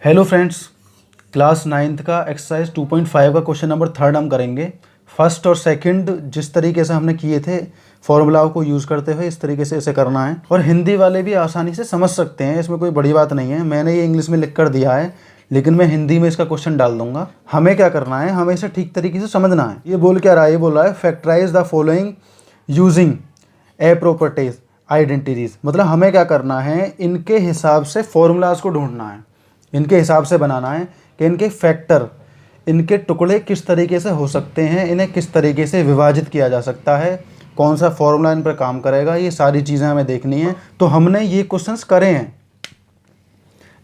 Hello friends, class 9th का exercise 2.5 का question number 3 हम करेंगे। फर्स्ट और सेकंड जिस तरीके से हमने किए थे फॉर्मूलाओं को यूज़ करते हुए, इस तरीके से इसे करना है और हिंदी वाले भी आसानी से समझ सकते हैं, इसमें कोई बड़ी बात नहीं है। मैंने ये इंग्लिश में लिख कर दिया है लेकिन मैं हिंदी में इसका क्वेश्चन डाल दूंगा। हमें क्या करना है, हमें इसे ठीक तरीके से समझना है। ये बोल क्या रहा है, ये बोल रहा है factorise the following using a properties identities. मतलब हमें क्या करना है, इनके हिसाब से फॉर्मूलाज को ढूंढना है, इनके हिसाब से बनाना है कि इनके फैक्टर, इनके टुकड़े किस तरीके से हो सकते हैं, इन्हें किस तरीके से विभाजित किया जा सकता है, कौन सा फॉर्मूला इन पर काम करेगा, ये सारी चीज़ें हमें देखनी है। तो हमने ये क्वेश्चंस करे हैं,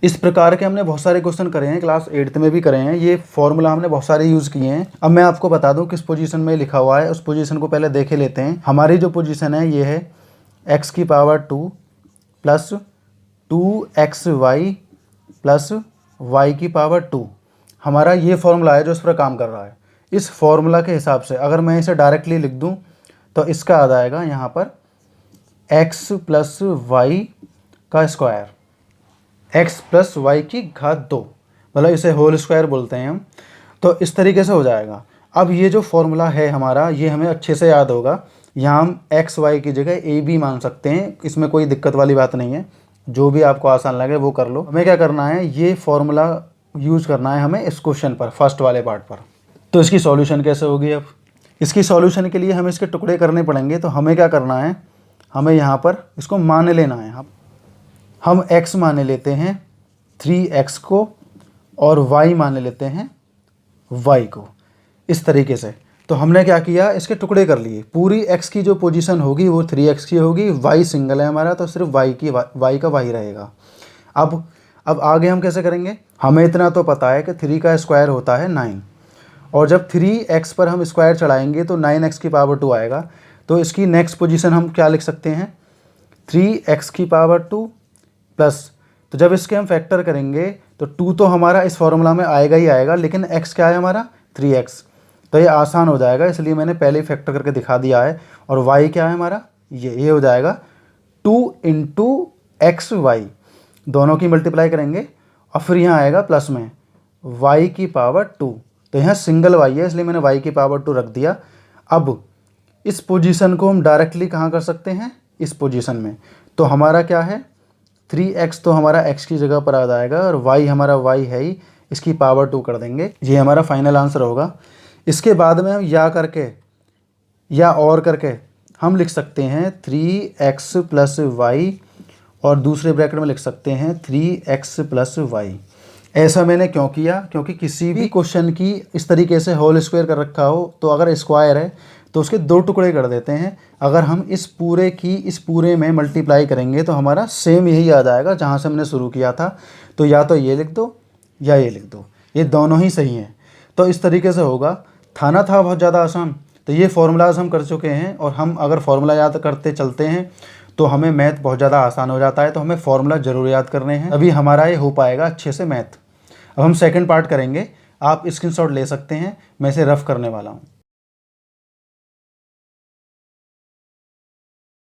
इस प्रकार के हमने बहुत सारे क्वेश्चन करे हैं, क्लास 8th में भी करे हैं। ये फॉर्मूला हमने बहुत सारे यूज़ किए हैं। अब मैं आपको बता दूं किस पोजीशन में लिखा हुआ है, उस पोजीशन को पहले देखे लेते हैं। हमारी जो पोजीशन है ये है x की power 2 plus 2xy plus y की पावर 2। हमारा ये फॉर्मूला है जो इस पर काम कर रहा है। इस फॉर्मूला के हिसाब से अगर मैं इसे डायरेक्टली लिख दूं तो इसका आ जाएगा यहाँ पर x प्लस वाई का स्क्वायर, x प्लस वाई की घात 2, मतलब इसे होल स्क्वायर बोलते हैं हम। तो इस तरीके से हो जाएगा। अब ये जो फॉर्मूला है हमारा, ये हमें अच्छे से याद होगा। यहाँ हम एक्स वाई की जगह ए बी मान सकते हैं, इसमें कोई दिक्कत वाली बात नहीं है। जो भी आपको आसान लगे वो कर लो। हमें क्या करना है, ये फॉर्मूला यूज़ करना है हमें इस क्वेश्चन पर, फर्स्ट वाले पार्ट पर। तो इसकी सॉल्यूशन कैसे होगी? अब इसकी सॉल्यूशन के लिए हमें इसके टुकड़े करने पड़ेंगे। तो हमें क्या करना है, हमें यहाँ पर इसको मान लेना है। हम x मान लेते हैं 3x को और y मान लेते हैं y को, इस तरीके से। तो हमने क्या किया, इसके टुकड़े कर लिए। पूरी x की जो पोजीशन होगी वो 3x की होगी, y सिंगल है हमारा, तो सिर्फ y का y रहेगा। अब आगे हम कैसे करेंगे, हमें इतना तो पता है कि 3 का स्क्वायर होता है 9, और जब 3x पर हम स्क्वायर चढ़ाएंगे तो 9x की पावर 2 आएगा। तो इसकी नेक्स्ट पोजीशन हम क्या लिख सकते हैं, 3x की पावर 2 प्लस, तो जब इसके हम फैक्टर करेंगे तो 2 तो हमारा इस फॉर्मूला में आएगा ही आएगा, लेकिन x क्या है हमारा 3x, तो ये आसान हो जाएगा, इसलिए मैंने पहले ही फैक्टर करके दिखा दिया है। और y क्या है हमारा, ये हो जाएगा 2 इंटू एक्स वाई, दोनों की मल्टीप्लाई करेंगे और फिर यहाँ आएगा प्लस में y की पावर 2। तो यहाँ सिंगल y है इसलिए मैंने y की पावर 2 रख दिया। अब इस पोजीशन को हम डायरेक्टली कहाँ कर सकते हैं, इस पोजीशन में। तो हमारा क्या है, 3x तो हमारा x की जगह पर आ जाएगा और y हमारा y है ही, इसकी पावर 2 कर देंगे। ये हमारा फाइनल आंसर होगा। इसके बाद में हम या करके या और करके हम लिख सकते हैं 3x प्लस वाई, और दूसरे ब्रैकेट में लिख सकते हैं 3x प्लस वाई। ऐसा मैंने क्यों किया, क्योंकि किसी भी क्वेश्चन की इस तरीके से होल स्क्वायर कर रखा हो तो अगर स्क्वायर है तो उसके 2 टुकड़े कर देते हैं। अगर हम इस पूरे में मल्टीप्लाई करेंगे तो हमारा सेम यही आ जाएगा जहाँ से हमने शुरू किया था। तो या तो ये लिख दो या ये लिख दो, ये दोनों ही सही हैं। तो इस तरीके से होगा। था बहुत ज़्यादा आसान। तो ये फॉर्मूलाज हम कर चुके हैं, और हम अगर फॉर्मूला याद करते चलते हैं तो हमें मैथ बहुत ज़्यादा आसान हो जाता है। तो हमें फॉर्मूला ज़रूर याद करने हैं, अभी हमारा ये हो पाएगा अच्छे से मैथ। अब हम सेकंड पार्ट करेंगे, आप स्क्रीनशॉट ले सकते हैं, मैं इसे रफ करने वाला हूँ।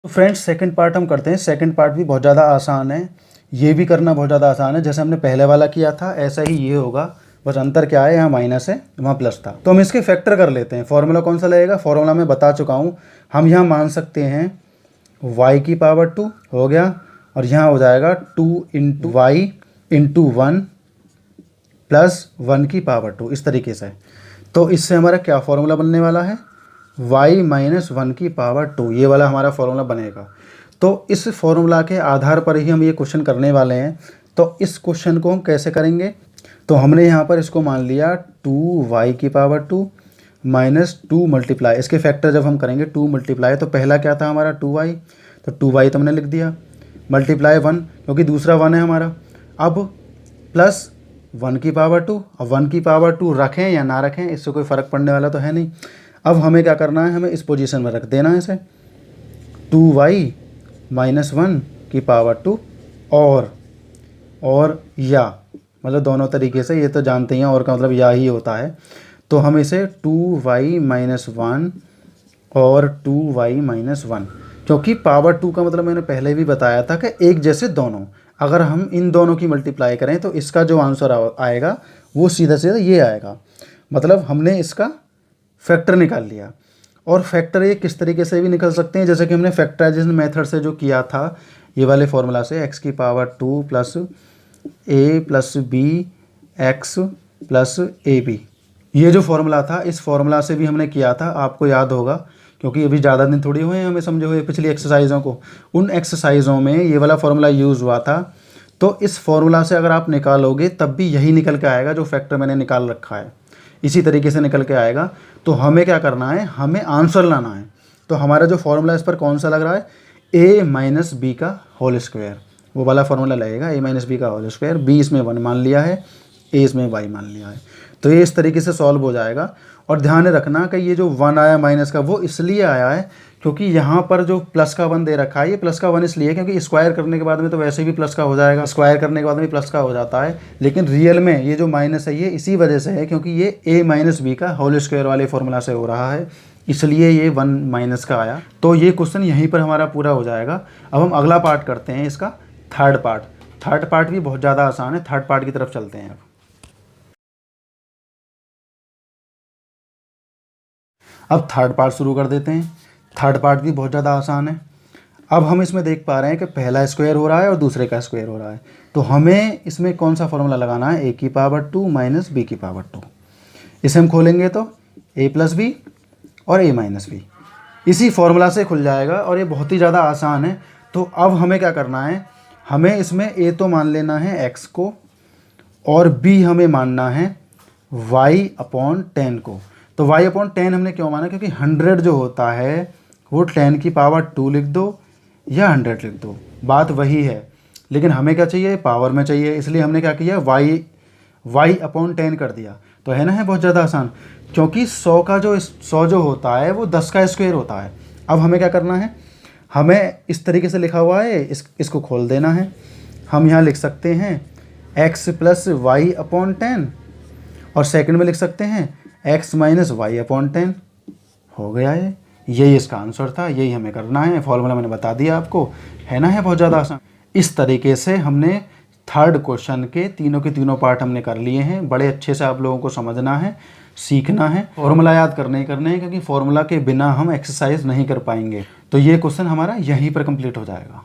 तो फ्रेंड्स सेकंड पार्ट हम करते हैं। सेकंड पार्ट भी बहुत ज़्यादा आसान है, ये भी करना बहुत ज़्यादा आसान है। जैसे हमने पहले वाला किया था ऐसा ही ये होगा, बस अंतर क्या है, यहाँ माइनस है वहाँ प्लस था। तो हम इसके फैक्टर कर लेते हैं। फॉर्मूला कौन सा लगेगा, फॉर्मूला मैं बता चुका हूँ। हम यहाँ मान सकते हैं y की पावर 2 हो गया, और यहाँ हो जाएगा 2 इंटू वाई इंटू 1 प्लस 1 की पावर 2, इस तरीके से। तो इससे हमारा क्या फॉर्मूला बनने वाला है, y माइनस 1 की पावर 2, ये वाला हमारा फॉर्मूला बनेगा। तो इस फॉर्मूला के आधार पर ही हम ये क्वेश्चन करने वाले हैं। तो इस क्वेश्चन को हम कैसे करेंगे, तो हमने यहाँ पर इसको मान लिया 2y की पावर 2 माइनस 2 मल्टीप्लाई, इसके फैक्टर जब हम करेंगे 2 मल्टीप्लाई, तो पहला क्या था हमारा 2y, तो 2y तो हमने लिख दिया, मल्टीप्लाई 1 क्योंकि दूसरा 1 है हमारा। अब प्लस 1 की पावर 2, अब 1 की पावर 2 रखें या ना रखें इससे कोई फ़र्क पड़ने वाला तो है नहीं। अब हमें क्या करना है, हमें इस पोजीशन में रख देना है इसे, 2y माइनस 1 की पावर 2 और या, मतलब दोनों तरीके से, ये तो जानते हैं और का मतलब या ही होता है। तो हम इसे 2y माइनस 1 और 2y माइनस 1, क्योंकि पावर 2 का मतलब मैंने पहले भी बताया था कि एक जैसे दोनों, अगर हम इन दोनों की मल्टीप्लाई करें तो इसका जो आंसर आएगा वो सीधा सीधा ये आएगा। मतलब हमने इसका फैक्टर निकाल लिया। और फैक्टर ये किस तरीके से भी निकल सकते हैं, जैसे कि हमने फैक्टराइजेशन मेथड से जो किया था ये वाले फॉर्मूला से, x की power 2 plus a plus B X plus A B, ये जो फॉर्मूला था इस फॉर्मूला से भी हमने किया था, आपको याद होगा, क्योंकि अभी ज़्यादा दिन थोड़ी हुए हैं हमें समझे हुए पिछली एक्सरसाइज़ों को। उन एक्सरसाइज़ों में ये वाला फॉर्मूला यूज़ हुआ था। तो इस फॉर्मूला से अगर आप निकालोगे तब भी यही निकल के आएगा जो फैक्टर मैंने निकाल रखा है, इसी तरीके से निकल के आएगा। तो हमें क्या करना है, हमें आंसर लाना है। तो हमारा जो फॉर्मूला इस पर कौन सा लग रहा है, a माइनस बी का होल स्क्वायर, वो वाला फॉर्मूला लगेगा, a माइनस बी का होल स्क्वायर। b इसमें 1 मान लिया है, a इसमें y मान लिया है। तो ये इस तरीके से सॉल्व हो जाएगा। और ध्यान रखना कि ये जो 1 आया माइनस का, वो इसलिए आया है क्योंकि यहाँ पर जो प्लस का 1 दे रखा है, ये प्लस का 1 इसलिए क्योंकि स्क्वायर करने के बाद में तो वैसे भी प्लस का हो जाएगा, स्क्वायर करने के बाद में प्लस का हो जाता है। लेकिन रियल में ये जो माइनस है ये इसी वजह से है क्योंकि ये a माइनस बी का होल स्क्वायर वाले फॉर्मूला से हो रहा है, इसलिए ये 1 माइनस का आया। तो ये क्वेश्चन यहीं पर हमारा पूरा हो जाएगा। अब हम अगला पार्ट करते हैं, इसका थर्ड पार्ट। थर्ड पार्ट भी बहुत ज़्यादा आसान है, थर्ड पार्ट की तरफ चलते हैं। अब थर्ड पार्ट शुरू कर देते हैं। थर्ड पार्ट भी बहुत ज़्यादा आसान है। अब हम इसमें देख पा रहे हैं कि पहला स्क्वायर हो रहा है और दूसरे का स्क्वायर हो रहा है। तो हमें इसमें कौन सा फॉर्मूला लगाना है, a की पावर 2 माइनस बी की पावर 2। इसे हम खोलेंगे तो a प्लस बी और a माइनस बी, इसी फॉर्मूला से खुल जाएगा और ये बहुत ही ज़्यादा आसान है। तो अब हमें क्या करना है, हमें इसमें a तो मान लेना है x को और b हमें मानना है y/10 को। तो y/10 हमने क्यों माना, क्योंकि 100 जो होता है वो 10 की पावर 2 लिख दो या 100 लिख दो, बात वही है। लेकिन हमें क्या चाहिए, पावर में चाहिए, इसलिए हमने क्या किया, y/10 कर दिया। तो है ना, है बहुत ज़्यादा आसान, क्योंकि 100 जो होता है वो 10 का स्क्वायर होता है। अब हमें क्या करना है, हमें इस तरीके से लिखा हुआ है, इसको खोल देना है। हम यहाँ लिख सकते हैं x प्लस y/10 और सेकंड में लिख सकते हैं x माइनस y/10। हो गया है, यही इसका आंसर था, यही हमें करना है। फॉर्मूला मैंने बता दिया आपको, है ना, है बहुत ज़्यादा आसान। इस तरीके से हमने थर्ड क्वेश्चन के तीनों पार्ट हमने कर लिए हैं। बड़े अच्छे से आप लोगों को समझना है, सीखना है, फॉर्मूला याद करने हैं, क्योंकि फॉर्मूला के बिना हम एक्सरसाइज नहीं कर पाएंगे। तो ये क्वेश्चन हमारा यहीं पर कंप्लीट हो जाएगा।